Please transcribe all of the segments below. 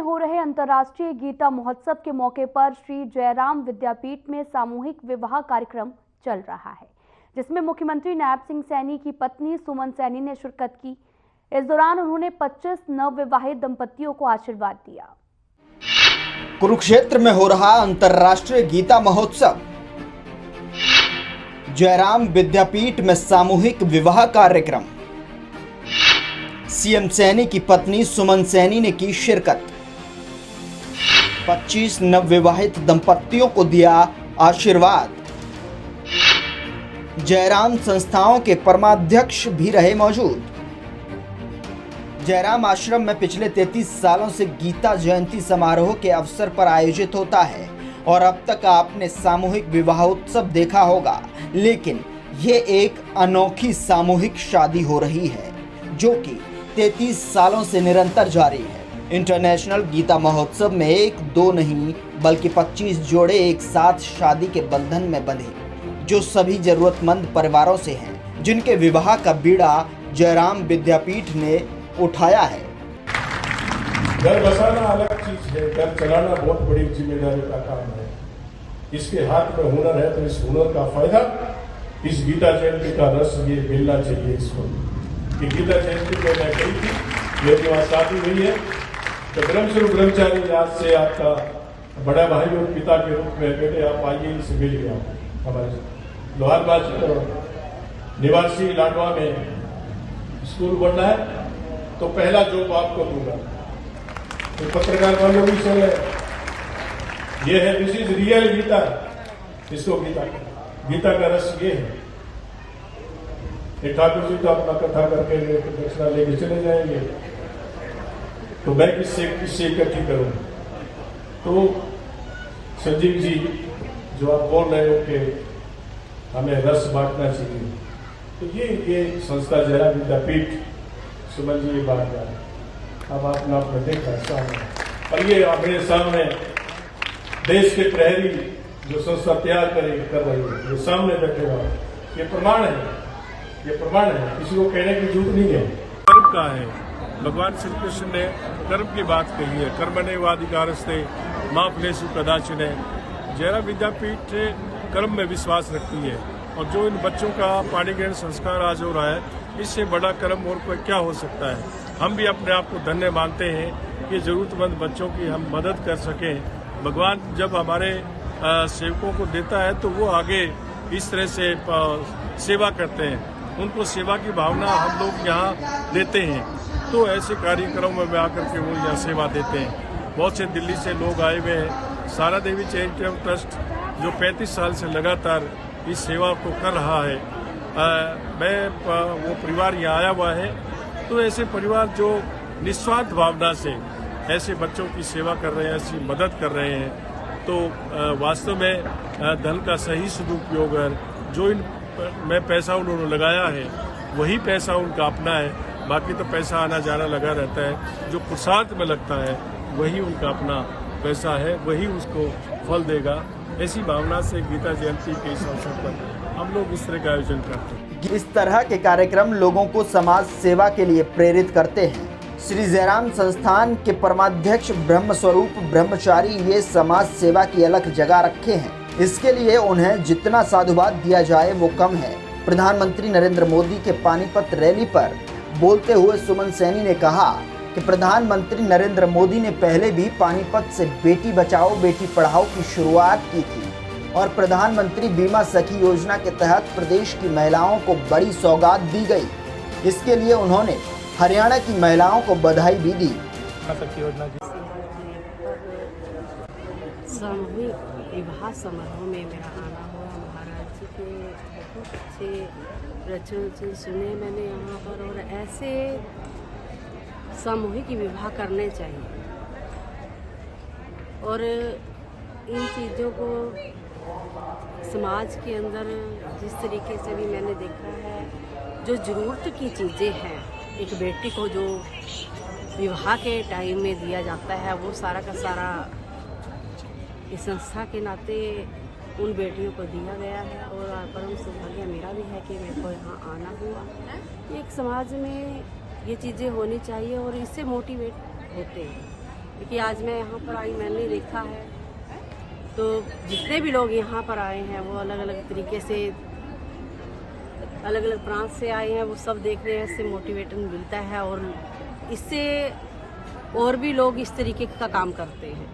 हो रहे अंतर्राष्ट्रीय गीता महोत्सव के मौके पर श्री जयराम विद्यापीठ में सामूहिक विवाह कार्यक्रम चल रहा है, जिसमें मुख्यमंत्री नायब सिंह सैनी की पत्नी सुमन सैनी ने शिरकत की। इस दौरान उन्होंने 25 नवविवाहित दंपतियों को आशीर्वाद दिया। कुरुक्षेत्र में हो रहा अंतर्राष्ट्रीय गीता महोत्सव, जयराम विद्यापीठ में सामूहिक विवाह कार्यक्रम, सीएम सैनी की पत्नी सुमन सैनी ने की शिरकत, 25 नवविवाहित दंपतियों को दिया आशीर्वाद। जयराम संस्थाओं के परमाध्यक्ष भी रहे मौजूद। जयराम आश्रम में पिछले 33 सालों से गीता जयंती समारोह के अवसर पर आयोजित होता है और अब तक आपने सामूहिक विवाह उत्सव देखा होगा, लेकिन ये एक अनोखी सामूहिक शादी हो रही है जो कि 33 सालों से निरंतर जारी है। इंटरनेशनल गीता महोत्सव में एक दो नहीं बल्कि 25 जोड़े एक साथ शादी के बंधन में बंधे, जो सभी जरूरतमंद परिवारों से हैं, जिनके विवाह का बीड़ा जयराम विद्यापीठ ने उठाया है। घर बसाना अलग चीज है, घर चलाना बहुत बड़ी जिम्मेदारी का काम है। इसके हाथ में हुनर है तो इस हुनर का फायदा इस गीता जयंती का रस ये मिलना चाहिए इसको। कि गीता जयंती में मैं गई थी, मेरी वहाँ शादी हुई है, तो ब्रह्मस्वरूप ब्रह्मचारी आज से आपका बड़ा भाई और पिता के रूप में बेटे आप आइए, इनसे मिल गया। हमारे लोहारबाज निवासी लाडवा में स्कूल बनना है तो पहला जॉब आपको दूंगा। तो पत्रकार वालों भी सुन रहे, ये है दिस इज रियल गीता, इसको गीता का रस ये है। ठाकुर जी तो अपना कथा करके दक्षिणा लेके चले जाएंगे, तो मैं किससे इकट्ठी करूं। तो संजीव जी जो आप बोल रहे हो कि हमें रस बांटना चाहिए, तो ये संस्था जयराम विद्यापीठ, सुमन जी ये बात है, अब आपने देखा सामने, और ये अपने सामने देश के प्रहरी जो संस्था तैयार कर रही है, ये सामने बैठे हुआ, ये प्रमाण है, किसी को कहने की जरूरत नहीं है। कर्म का है, भगवान श्री कृष्ण ने कर्म की बात कही है, कर्मण्येवाधिकारस्ते मा फलेषु कदाचन। जयराम विद्यापीठ कर्म में विश्वास रखती है, और जो इन बच्चों का पाणिग्रहण संस्कार आज हो रहा है, इससे बड़ा कर्म और कोई क्या हो सकता है। हम भी अपने आप को धन्य मानते हैं कि जरूरतमंद बच्चों की हम मदद कर सकें। भगवान जब हमारे सेवकों को देता है तो वो आगे इस तरह से सेवा करते हैं, उनको सेवा की भावना हम लोग यहाँ देते हैं, तो ऐसे कार्यक्रमों में आकर के वो यहाँ सेवा देते हैं। बहुत से दिल्ली से लोग आए हुए हैं। सारा देवी चैरिटेबल ट्रस्ट जो 35 साल से लगातार इस सेवा को कर रहा है, वो परिवार यहाँ आया हुआ है। तो ऐसे परिवार जो निस्वार्थ भावना से ऐसे बच्चों की सेवा कर रहे हैं, ऐसी मदद कर रहे हैं, तो वास्तव में धन का सही सदुपयोग है। जो इन में पैसा उन्होंने लगाया है वही पैसा उनका अपना है, बाकी तो पैसा आना जाना लगा रहता है। जो पुरुषार्थ में लगता है वही उनका अपना पैसा है, वही उसको फल देगा। ऐसी भावना से गीता जयंती के इस अवसर पर हम लोग इस तरह का आयोजन करते हैं। इस तरह के कार्यक्रम लोगों को समाज सेवा के लिए प्रेरित करते हैं। श्री जयराम संस्थान के परमाध्यक्ष ब्रह्मस्वरूप ब्रह्मचारी ये समाज सेवा की अलग जगह रखे हैं। इसके लिए उन्हें जितना साधुवाद दिया जाए वो कम है। प्रधानमंत्री नरेंद्र मोदी के पानीपत रैली पर बोलते हुए सुमन सैनी ने कहा कि प्रधानमंत्री नरेंद्र मोदी ने पहले भी पानीपत से बेटी बचाओ बेटी पढ़ाओ की शुरुआत की थी और प्रधानमंत्री बीमा सखी योजना के तहत प्रदेश की महिलाओं को बड़ी सौगात दी गई। इसके लिए उन्होंने हरियाणा की महिलाओं को बधाई भी दी। सामूहिक विवाह समारोह में मेरा आना हुआ। महाराज जी के बहुत अच्छे प्रवचन सुने मैंने यहाँ पर, और ऐसे सामूहिक विवाह करने चाहिए। और इन चीज़ों को समाज के अंदर जिस तरीके से भी मैंने देखा है, जो ज़रूरत की चीज़ें हैं, एक बेटी को जो विवाह के टाइम में दिया जाता है, वो सारा का सारा इस संस्था के नाते उन बेटियों को दिया गया है। और परम सौभाग्य मेरा भी है कि मेरे को यहाँ आना हुआ। एक समाज में ये चीज़ें होनी चाहिए और इससे मोटिवेट होते हैं। क्योंकि आज मैं यहाँ पर आई, मैंने देखा है तो जितने भी लोग यहाँ पर आए हैं वो अलग अलग तरीके से, अलग अलग प्रांत से आए हैं, वो सब देख रहे हैं, इससे मोटिवेशन मिलता है और इससे और भी लोग इस तरीके का काम करते हैं।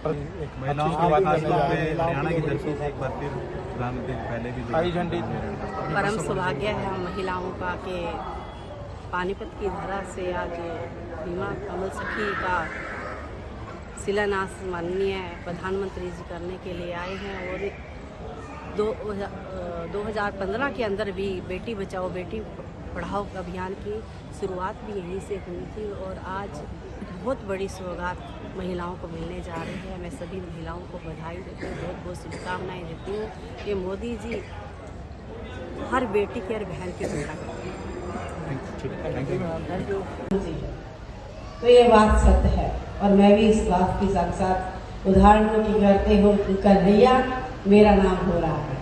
महिलाओं की बात हरियाणा की धरती से एक बार फिर प्रधानमंत्री पहले भी हरी झंडी परम सौभाग्य है हम महिलाओं का कि पानीपत की धरा से आज बीमा कमल सखी का शिलान्यास माननीय प्रधानमंत्री जी करने के लिए आए हैं। और 2015 के अंदर भी बेटी बचाओ बेटी पढ़ाओ अभियान की शुरुआत भी यहीं से हुई थी और आज बहुत बड़ी सौगात महिलाओं को मिलने जा रही है। मैं सभी महिलाओं को बधाई देती हूँ, बहुत बहुत शुभकामनाएं देती हूँ कि मोदी जी हर बेटी की हर बहन की चिंता करते हैं। तो ये बात सत्य है और मैं भी इस बात की साक्षात उदाहरणों की करते हो कन्हैया मेरा नाम हो रहा है।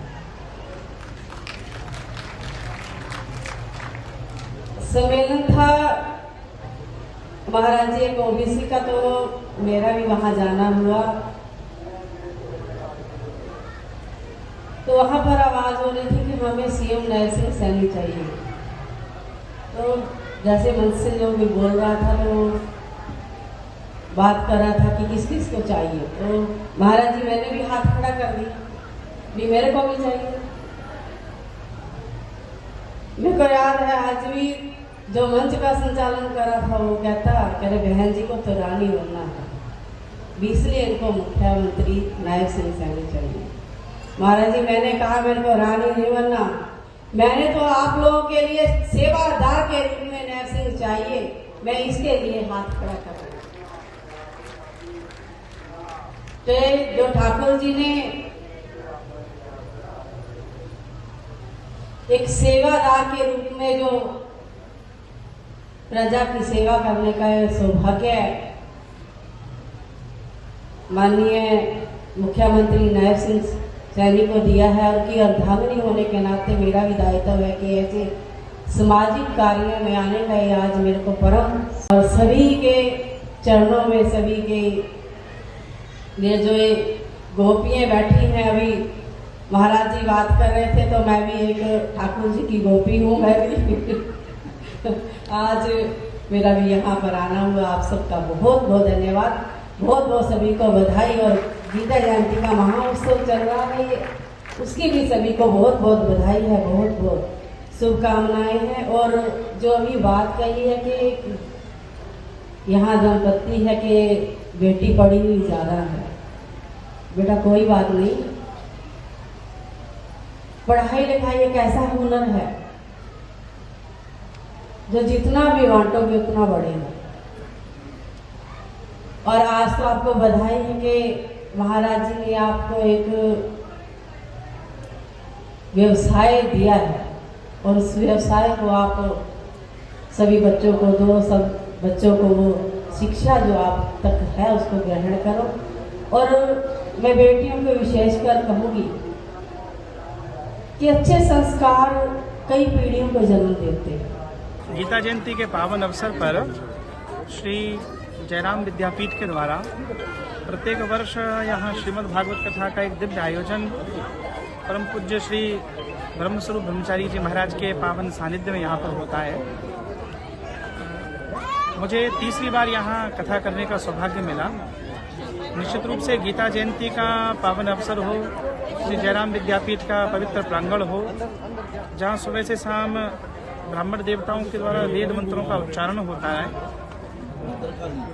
सम्मेलन था महाराज जी को ओबीसी का, तो मेरा भी वहां जाना हुआ। तो वहां पर आवाज हो रही थी कि हमें सीएम नरसिंह सैनी चाहिए। तो जैसे मंच से जो भी बोल रहा था तो बात कर रहा था कि किस किस को चाहिए, तो महाराज जी मैंने भी हाथ खड़ा कर दिया भी मेरे को भी चाहिए। मेरे को याद है आज भी जो मंच का संचालन करा था वो कहता कह रहे बहन जी को तो रानी बनना है, इसलिए इनको मुख्यमंत्री नायब सिंह सैनी चाहिए। महाराज जी मैंने कहा मेरे को रानी नहीं बनना, मैंने तो आप लोगों के लिए सेवादार के रूप में नायब सिंह चाहिए, मैं इसके लिए हाथ खड़ा कर रहा हूं। तो जो ठाकुर जी ने एक सेवादार के रूप में जो प्रजा की सेवा करने का सौभाग्य माननीय मुख्यमंत्री नायब सिंह सैनी को दिया है, उनकी अर्धांगिनी होने के नाते मेरा भी दायित्व है कि ऐसे सामाजिक कार्यों में आने का ये आज मेरे को परम और सभी के चरणों में सभी के लिए जो ये गोपियां बैठी हैं, अभी महाराज जी बात कर रहे थे तो मैं भी एक ठाकुर जी की गोपी हूँ। मैं भी आज मेरा भी यहाँ पर आना हुआ। आप सबका बहुत बहुत धन्यवाद, बहुत बहुत सभी को बधाई। और गीता जयंती का महाउत्सव चल रहा है, उसकी भी सभी को बहुत बहुत बधाई है, बहुत बहुत शुभकामनाएं हैं। और जो अभी बात कही है कि यहाँ दंपत्ति है कि बेटी पढ़ी हुई ज़्यादा है, बेटा कोई बात नहीं, पढ़ाई लिखाई एक ऐसा हुनर है जो जितना भी बांटोगे उतना बढ़ेगा। और आज तो आपको बधाई है कि महाराज जी ने आपको एक व्यवसाय दिया है और उस व्यवसाय को आप सभी बच्चों को दो, सब बच्चों को वो शिक्षा जो आप तक है उसको ग्रहण करो। और मैं बेटियों को विशेषकर कहूँगी कि अच्छे संस्कार कई पीढ़ियों को जन्म देते हैं। गीता जयंती के पावन अवसर पर श्री जयराम विद्यापीठ के द्वारा प्रत्येक वर्ष यहाँ श्रीमद् भागवत कथा का एक दिव्य आयोजन परम पूज्य श्री ब्रह्मस्वरूप ब्रह्मचारी जी महाराज के पावन सानिध्य में यहाँ पर होता है। मुझे तीसरी बार यहाँ कथा करने का सौभाग्य मिला। निश्चित रूप से गीता जयंती का पावन अवसर हो, श्री जयराम विद्यापीठ का पवित्र प्रांगण हो, जहाँ सुबह से शाम ब्राह्मण देवताओं के द्वारा वेद मंत्रों का उच्चारण होता है।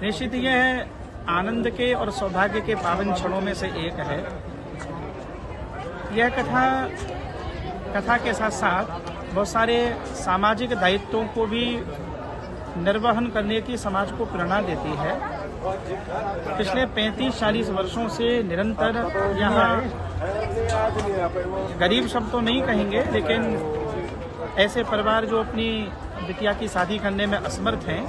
निश्चित यह आनंद के और सौभाग्य के पावन क्षणों में से एक है। यह कथा के साथ साथ बहुत सारे सामाजिक दायित्वों को भी निर्वहन करने की समाज को प्रेरणा देती है। पिछले 35-40 वर्षों से निरंतर यहाँ गरीब शब्द तो नहीं कहेंगे, लेकिन ऐसे परिवार जो अपनी बिटिया की शादी करने में असमर्थ हैं,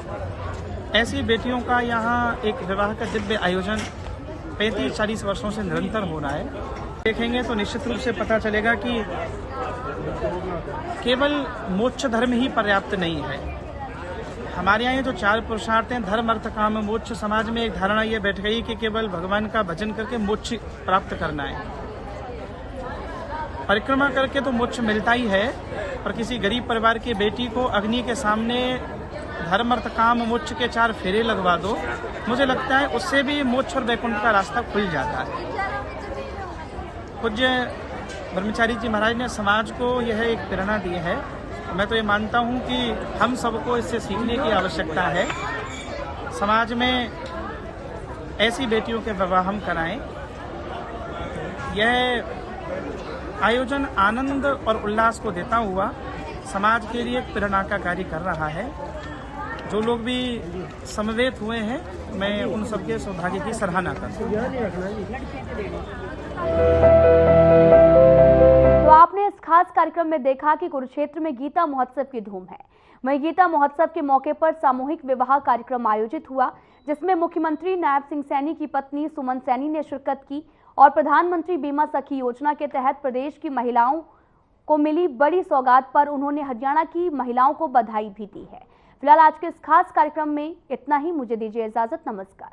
ऐसी बेटियों का यहाँ एक विवाह का दिव्य आयोजन 35-40 वर्षों से निरंतर हो रहा है। देखेंगे तो निश्चित रूप से पता चलेगा कि केवल मोक्ष धर्म ही पर्याप्त नहीं है। हमारे यहाँ ये जो 4 पुरुषार्थ हैं, धर्म अर्थ काम मोक्ष, समाज में एक धारणा ये बैठ गई कि केवल भगवान का भजन करके मोक्ष प्राप्त करना है। परिक्रमा करके तो मोक्ष मिलता ही है, पर किसी गरीब परिवार की बेटी को अग्नि के सामने धर्म अर्थ काम मोक्ष के 4 फेरे लगवा दो, मुझे लगता है उससे भी मोक्ष और वैकुंठ का रास्ता खुल जाता है। पूज्य ब्रह्मचारी जी महाराज ने समाज को यह एक प्रेरणा दी है। मैं तो ये मानता हूँ कि हम सबको इससे सीखने की आवश्यकता है। समाज में ऐसी बेटियों के विवाह हम कराएं। यह आयोजन आनंद और उल्लास को देता हुआ समाज के लिए एक प्रेरणा का कार्य कर रहा है। जो लोग भी समवेत हुए हैं, मैं उन सबके सौभाग्य की सराहना करता हूँ। तो आपने इस खास कार्यक्रम में देखा कि कुरुक्षेत्र में गीता महोत्सव की धूम है। वहीं गीता महोत्सव के मौके पर सामूहिक विवाह कार्यक्रम आयोजित हुआ, जिसमें मुख्यमंत्री नायब सिंह सैनी की पत्नी सुमन सैनी ने शिरकत की और प्रधानमंत्री बीमा सखी योजना के तहत प्रदेश की महिलाओं को मिली बड़ी सौगात पर उन्होंने हरियाणा की महिलाओं को बधाई भी दी है। फिलहाल आज के इस खास कार्यक्रम में इतना ही। मुझे दीजिए इजाजत। नमस्कार।